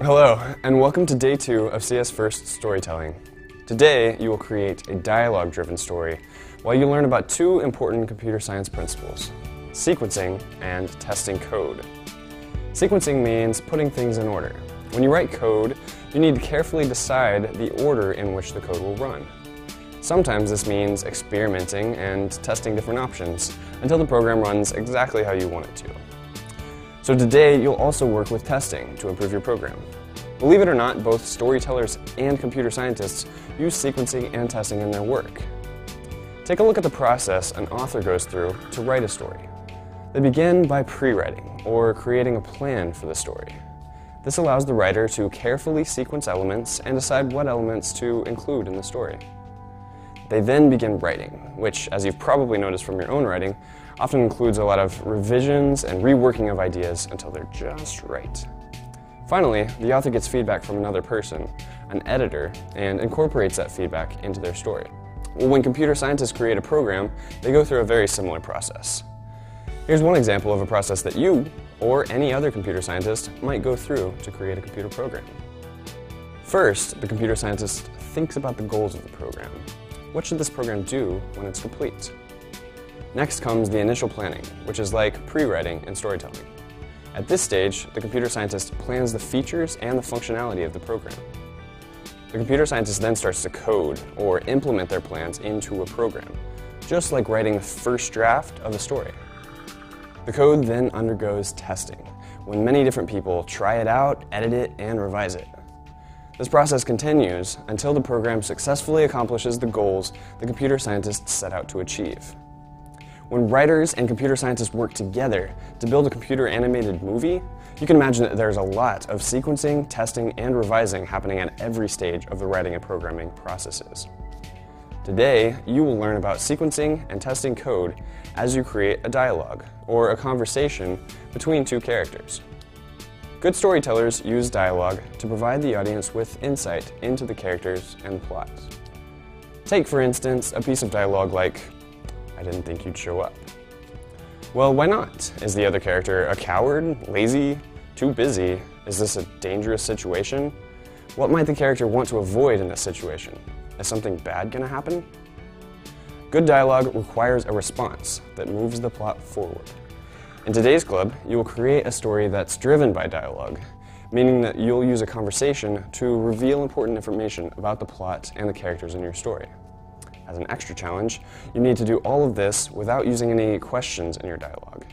Hello, and welcome to Day 2 of CS First Storytelling. Today, you will create a dialogue-driven story while you learn about two important computer science principles: sequencing and testing code. Sequencing means putting things in order. When you write code, you need to carefully decide the order in which the code will run. Sometimes this means experimenting and testing different options until the program runs exactly how you want it to. So today, you'll also work with testing to improve your program. Believe it or not, both storytellers and computer scientists use sequencing and testing in their work. Take a look at the process an author goes through to write a story. They begin by pre-writing, or creating a plan for the story. This allows the writer to carefully sequence elements and decide what elements to include in the story. They then begin writing, which, as you've probably noticed from your own writing, often includes a lot of revisions and reworking of ideas until they're just right. Finally, the author gets feedback from another person, an editor, and incorporates that feedback into their story. Well, when computer scientists create a program, they go through a very similar process. Here's one example of a process that you, or any other computer scientist, might go through to create a computer program. First, the computer scientist thinks about the goals of the program. What should this program do when it's complete? Next comes the initial planning, which is like pre-writing and storytelling. At this stage, the computer scientist plans the features and the functionality of the program. The computer scientist then starts to code or implement their plans into a program, just like writing the first draft of a story. The code then undergoes testing, when many different people try it out, edit it, and revise it. This process continues until the program successfully accomplishes the goals the computer scientists set out to achieve. When writers and computer scientists work together to build a computer animated movie, you can imagine that there's a lot of sequencing, testing, and revising happening at every stage of the writing and programming processes. Today, you will learn about sequencing and testing code as you create a dialogue, or a conversation between two characters. Good storytellers use dialogue to provide the audience with insight into the characters and plots. Take, for instance, a piece of dialogue like, "I didn't think you'd show up." Well, why not? Is the other character a coward, lazy, too busy? Is this a dangerous situation? What might the character want to avoid in this situation? Is something bad going to happen? Good dialogue requires a response that moves the plot forward. In today's club, you will create a story that's driven by dialogue, meaning that you'll use a conversation to reveal important information about the plot and the characters in your story. As an extra challenge, you need to do all of this without using any questions in your dialogue.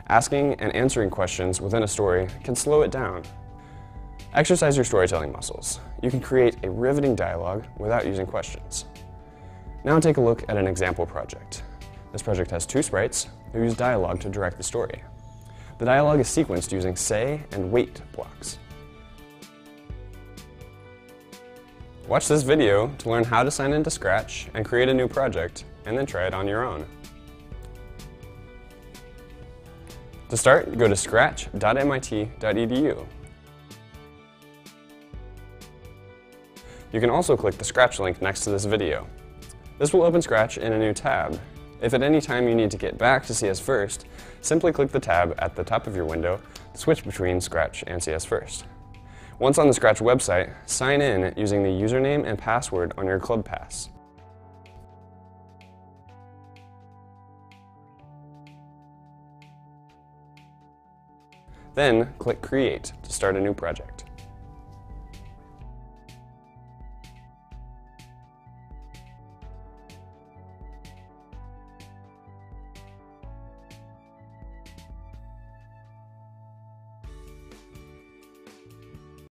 Asking and answering questions within a story can slow it down. Exercise your storytelling muscles. You can create a riveting dialogue without using questions. Now take a look at an example project. This project has two sprites who use dialogue to direct the story. The dialogue is sequenced using say and wait blocks. Watch this video to learn how to sign into Scratch and create a new project, and then try it on your own. To start, go to scratch.mit.edu. You can also click the Scratch link next to this video. This will open Scratch in a new tab. If at any time you need to get back to CS First, simply click the tab at the top of your window to switch between Scratch and CS First. Once on the Scratch website, sign in using the username and password on your Club Pass. Then click Create to start a new project.